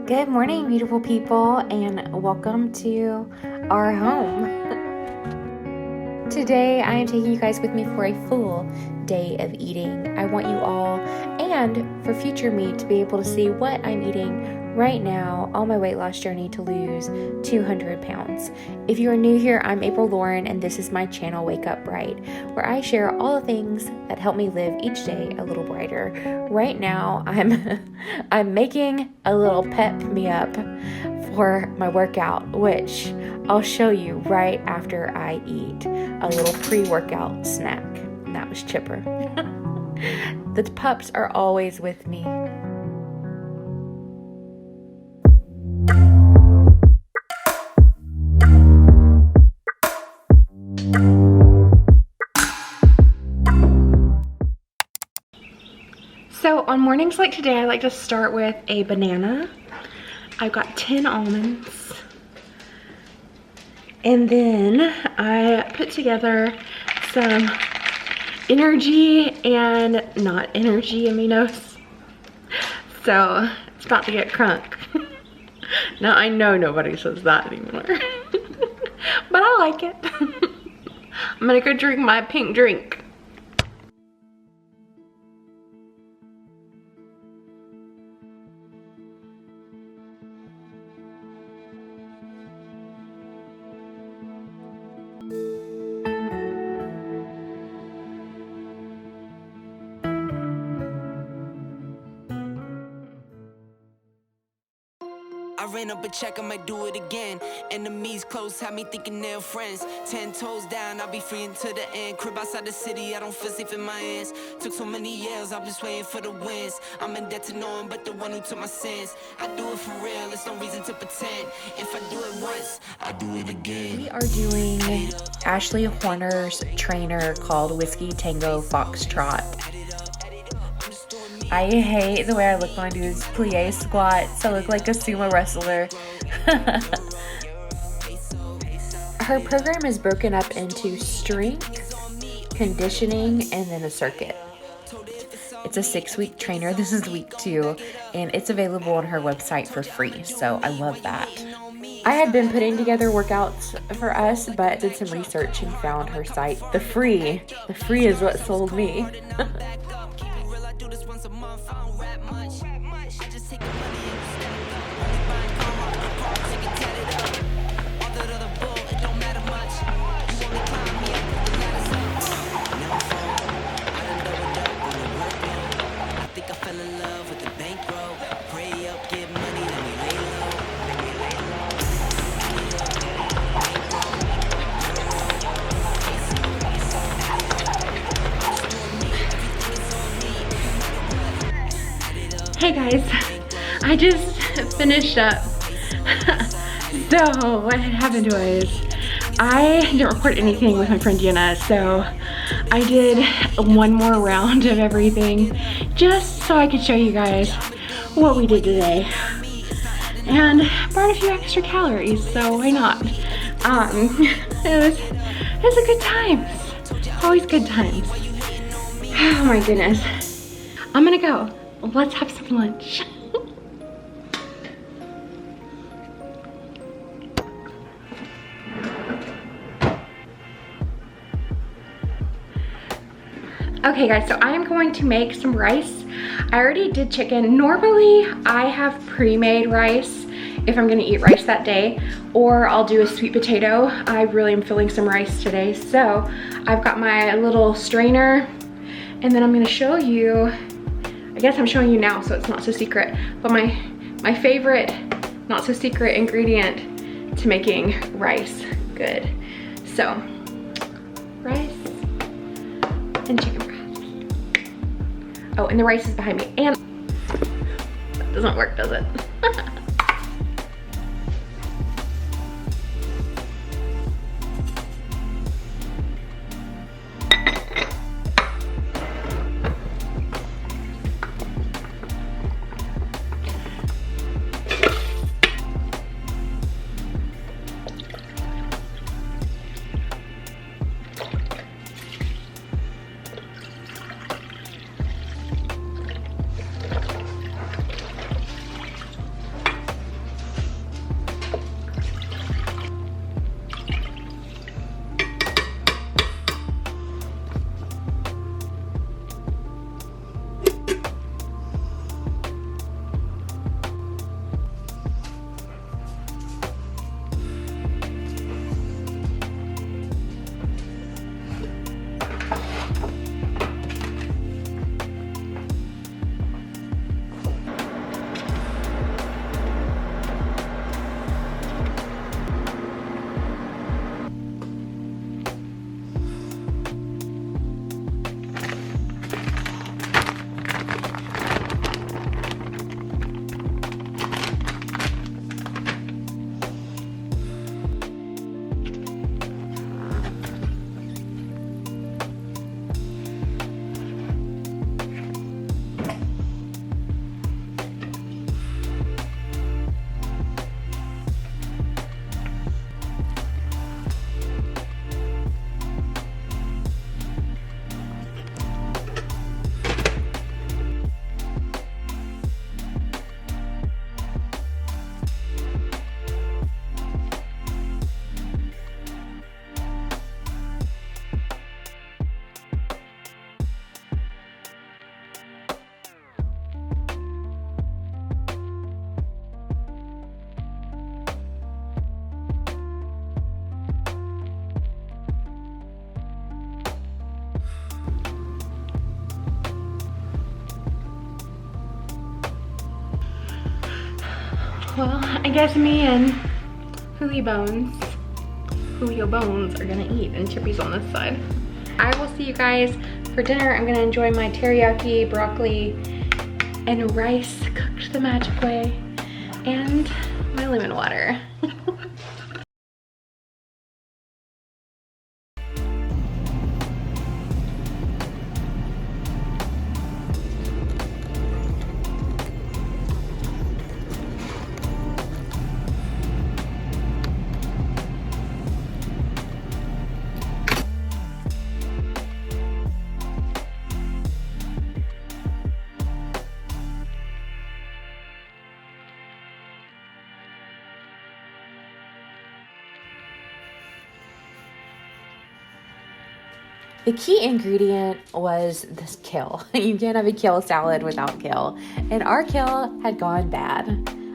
Good morning, beautiful people, and welcome to our home. Today, I am taking you guys with me for a full day of eating. I want you all, and for future me, to be able to see what I'm eating right now on my weight loss journey to lose 200 pounds. If you are new here, I'm April Lauren, and this is my channel, Wake Up Bright, where I share all the things that help me live each day a little brighter. Right now, I'm making a little pep me up for my workout, which I'll show you right after I eat a little pre-workout snack. And that was Chipper. The pups are always with me. So on mornings like today, I like to start with a banana. I've got 10 almonds. And then I put together some energy and not energy aminos. So it's about to get crunk. Now I know nobody says that anymore. But I like it. I'm gonna go drink my pink drink. I ran up a check, I might do it again. Enemies close, had me thinking they're friends. 10 toes down, I'll be free until the end. Crib outside the city, I don't feel safe in my hands. Took so many years, I'm just waiting for the wins. I'm in debt to no one but the one who took my sins. I do it for real, there's no reason to pretend. If I do it once, I do it again. We are doing Ashley Horner's trainer called Whiskey Tango Foxtrot. I hate the way I look when I do these plie squats. I look like a sumo wrestler. Her program is broken up into strength, conditioning, and then a circuit. It's a 6-week trainer. This is week 2, and it's available on her website for free. So I love that. I had been putting together workouts for us, but did some research and found her site. The free is what sold me. Hey guys, I just finished up. So what had happened was I didn't record anything with my friend Jenna, so I did one more round of everything just so I could show you guys what we did today. And burned a few extra calories, so why not? It was a good times. Always good times. Oh my goodness. I'm gonna go. Let's have some lunch. Okay guys, so I am going to make some rice. I already did chicken. Normally I have pre-made rice if I'm gonna eat rice that day, or I'll do a sweet potato. I really am feeling some rice today. So I've got my little strainer, and then I'm gonna show you, I guess I'm showing you now so it's not so secret, but my favorite not so secret ingredient to making rice good. So rice and chicken breast. Oh, and the rice is behind me, and that doesn't work, does it? Well, I guess me and Julio Bones are gonna eat, and Chippy's on this side. I will see you guys for dinner. I'm gonna enjoy my teriyaki, broccoli, and rice cooked the magic way, and my lemon water. The key ingredient was this kale. You can't have a kale salad without kale. And our kale had gone bad.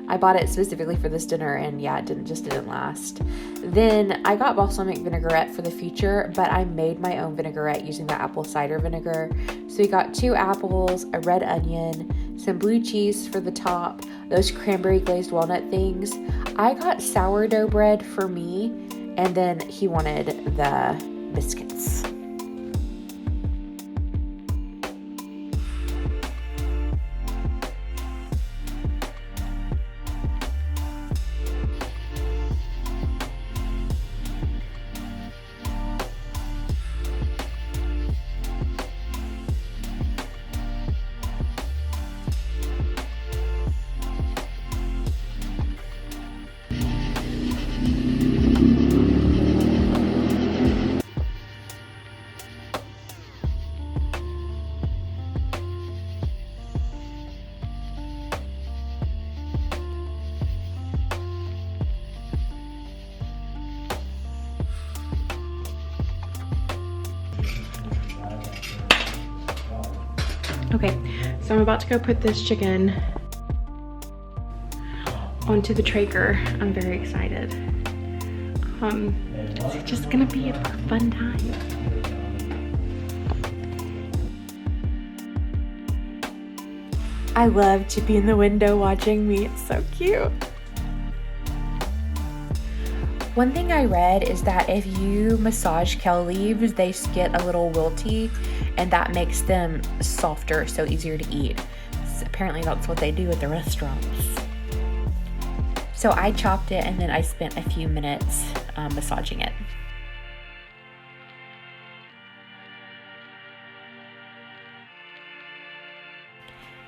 I bought it specifically for this dinner, and yeah, it just didn't last. Then I got balsamic vinaigrette for the future, but I made my own vinaigrette using the apple cider vinegar. So we got 2 apples, a red onion, some blue cheese for the top, those cranberry glazed walnut things. I got sourdough bread for me, and then he wanted the biscuits. Okay, so I'm about to go put this chicken onto the Traeger. I'm very excited. It's just gonna be a fun time. I love Chippy in the window watching me. It's so cute. One thing I read is that if you massage kale leaves, they get a little wilty, and that makes them softer, so easier to eat. So apparently that's what they do at the restaurants. So I chopped it, and then I spent a few minutes massaging it.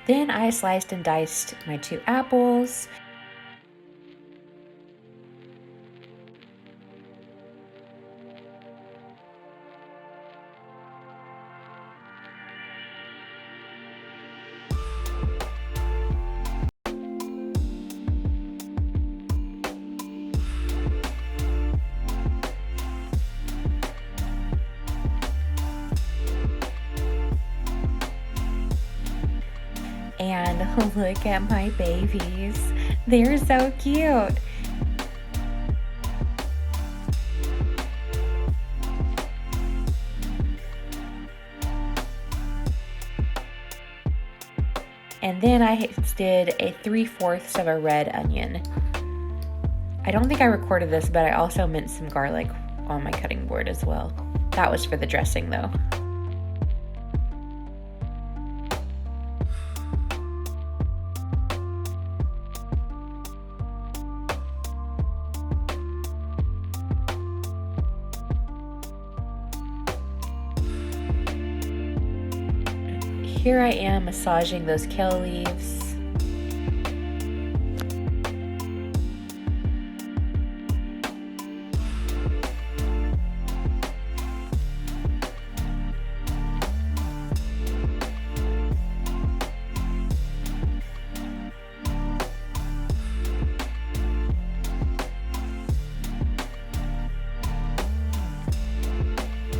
Then I sliced and diced my 2 apples. And look at my babies. They're so cute. And then I did a 3/4 of a red onion. I don't think I recorded this, but I also minced some garlic on my cutting board as well. That was for the dressing though. Here I am massaging those kale leaves.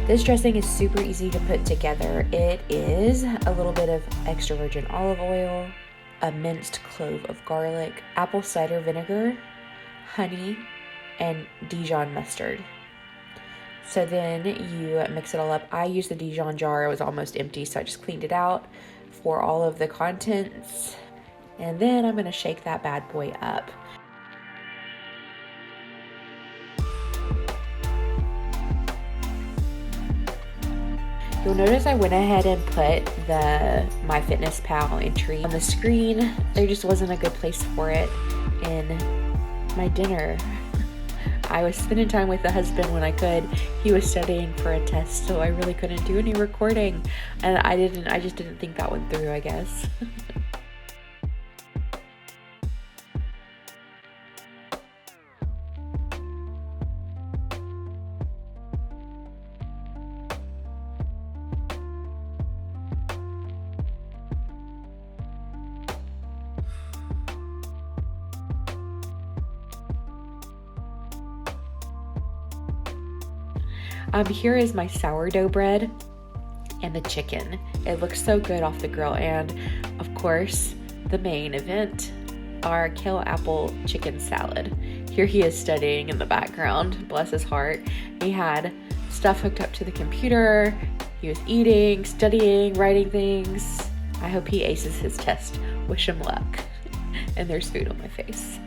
This dressing is super easy to put together. It is a little bit of extra virgin olive oil, a minced clove of garlic, apple cider vinegar, honey, and Dijon mustard. So then you mix it all up. I used the Dijon jar. It was almost empty, so I just cleaned it out for all of the contents. And then I'm gonna shake that bad boy up. You'll notice I went ahead and put the MyFitnessPal entry on the screen. There just wasn't a good place for it in my dinner. I was spending time with the husband when I could. He was studying for a test, so I really couldn't do any recording. And I just didn't think that one through, I guess. Here is my sourdough bread and the chicken. It looks so good off the grill. And of course, the main event, our kale apple chicken salad. Here he is studying in the background, bless his heart. He had stuff hooked up to the computer. He was eating, studying, writing things. I hope he aces his test. Wish him luck. And there's food on my face.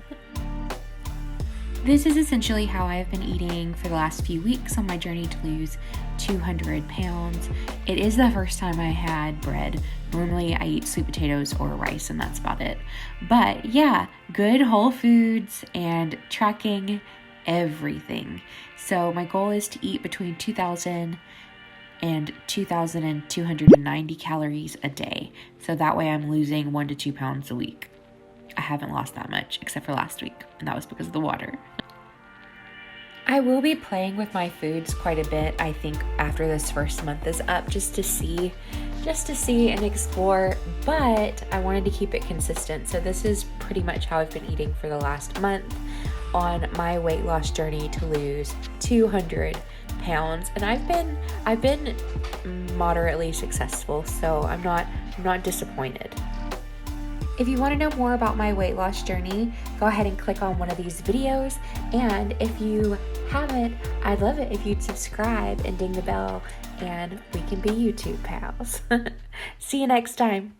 This is essentially how I have been eating for the last few weeks on my journey to lose 200 pounds. It is the first time I had bread. Normally I eat sweet potatoes or rice and that's about it. But yeah, good whole foods and tracking everything. So my goal is to eat between 2,000 and 2,290 calories a day. So that way I'm losing 1 to 2 pounds a week. I haven't lost that much except for last week, and that was because of the water. I will be playing with my foods quite a bit, I think, after this first month is up, just to see and explore, but I wanted to keep it consistent. So this is pretty much how I've been eating for the last month on my weight loss journey to lose 200 pounds, and I've been moderately successful, so I'm not disappointed. If you want to know more about my weight loss journey, go ahead and click on one of these videos. And if you haven't, I'd love it if you'd subscribe and ding the bell, and we can be YouTube pals. See you next time.